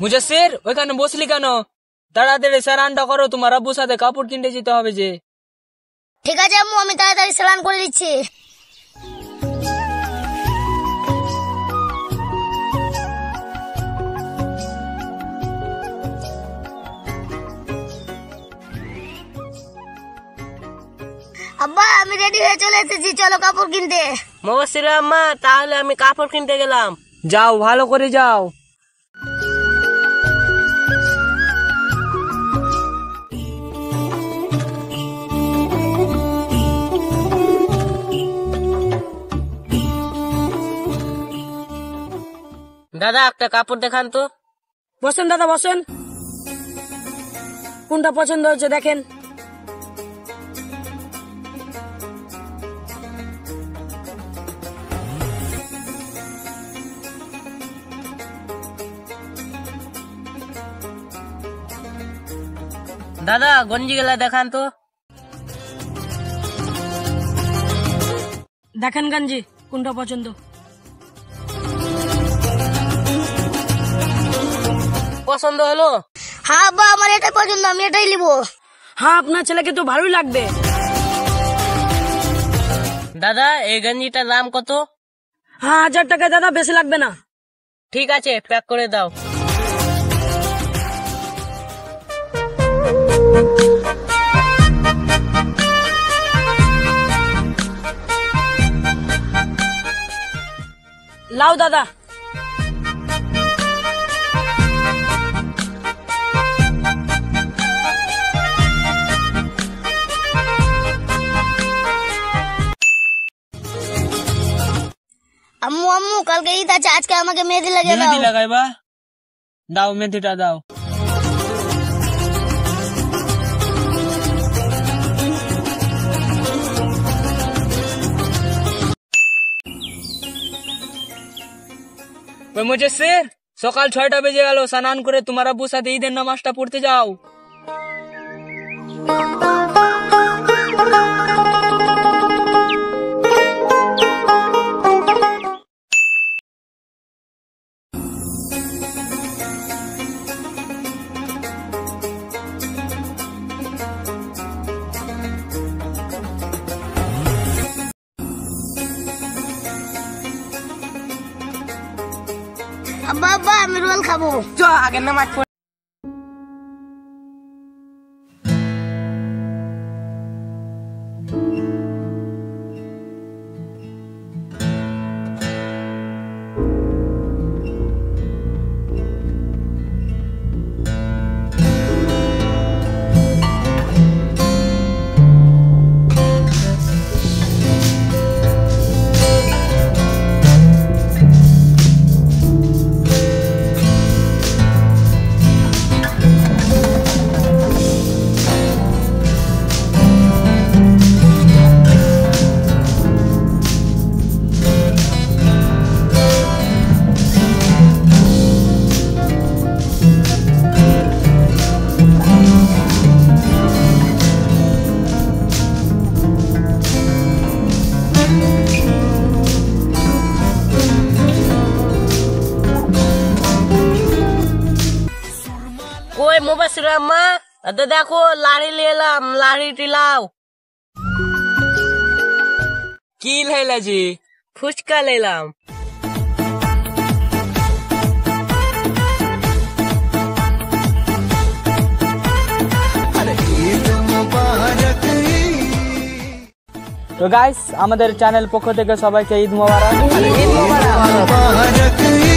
মুজাসসির ওইখানে বসলি কেন? তাড়াতাড়ি স্নানটা করো, তোমার আব্বুর সাথে কাপড় কিনতে যেতে হবে যে। ঠিক আছে আম্মু, আমি তাড়াতাড়ি স্নান করে দিচ্ছি। আব্বা আমি রেডি হয়ে চলে এসেছি, চলো কাপড় কিনতে। মুবাসসির আম্মা, তাহলে আমি কাপড় কিনতে গেলাম। যাও, ভালো করে যাও। দাদা একটা কাপড় দেখান তো। বসেন দাদা বসেন, কোনটা পছন্দ হচ্ছে দেখেন। দাদা গঞ্জি গেলা দেখান তো। দেখেন গঞ্জি কোনটা পছন্দ। পছন্দ হলো? হ্যাঁ আব্বা আমার এটাই পছন্দ, আমি এটাই নিবো। হ্যাঁ আপনার ছেলেকে তো ভালোই লাগবে। দাদা এই গঞ্জিটার দাম কত? হ্যাঁ 1000 টাকা দাদা, বেশি লাগবে না। ঠিক আছে প্যাক করে দাও। লাও দাদা। আম্মু আম্মু কালকে ঈদ আছে, আজকে আমাকে মেহেদি লাগিয়ে দাও। মেহেদি লাগাইবা? দাও, মেহেদিটা দাও। ওই মুজাসসির, সকাল 6টা বেজে গেল, স্নান করে তোমার আব্বুর সাথে ঈদের নামাজটা পড়তে যাও। আব্বা আব্বা আমি রোল খাবো। চ আগে নামাজ পড়। মুবাসসির আম্মা, দেখো লাড়ি নিয়ে এলাম, লাড়িটি লাও। কি লাইলা জি? ফুচকা নিলাম। তো গাইস, আমাদের চ্যানেল পক্ষ থেকে সবাইকে ঈদ মোবারক। ঈদ মোবারক।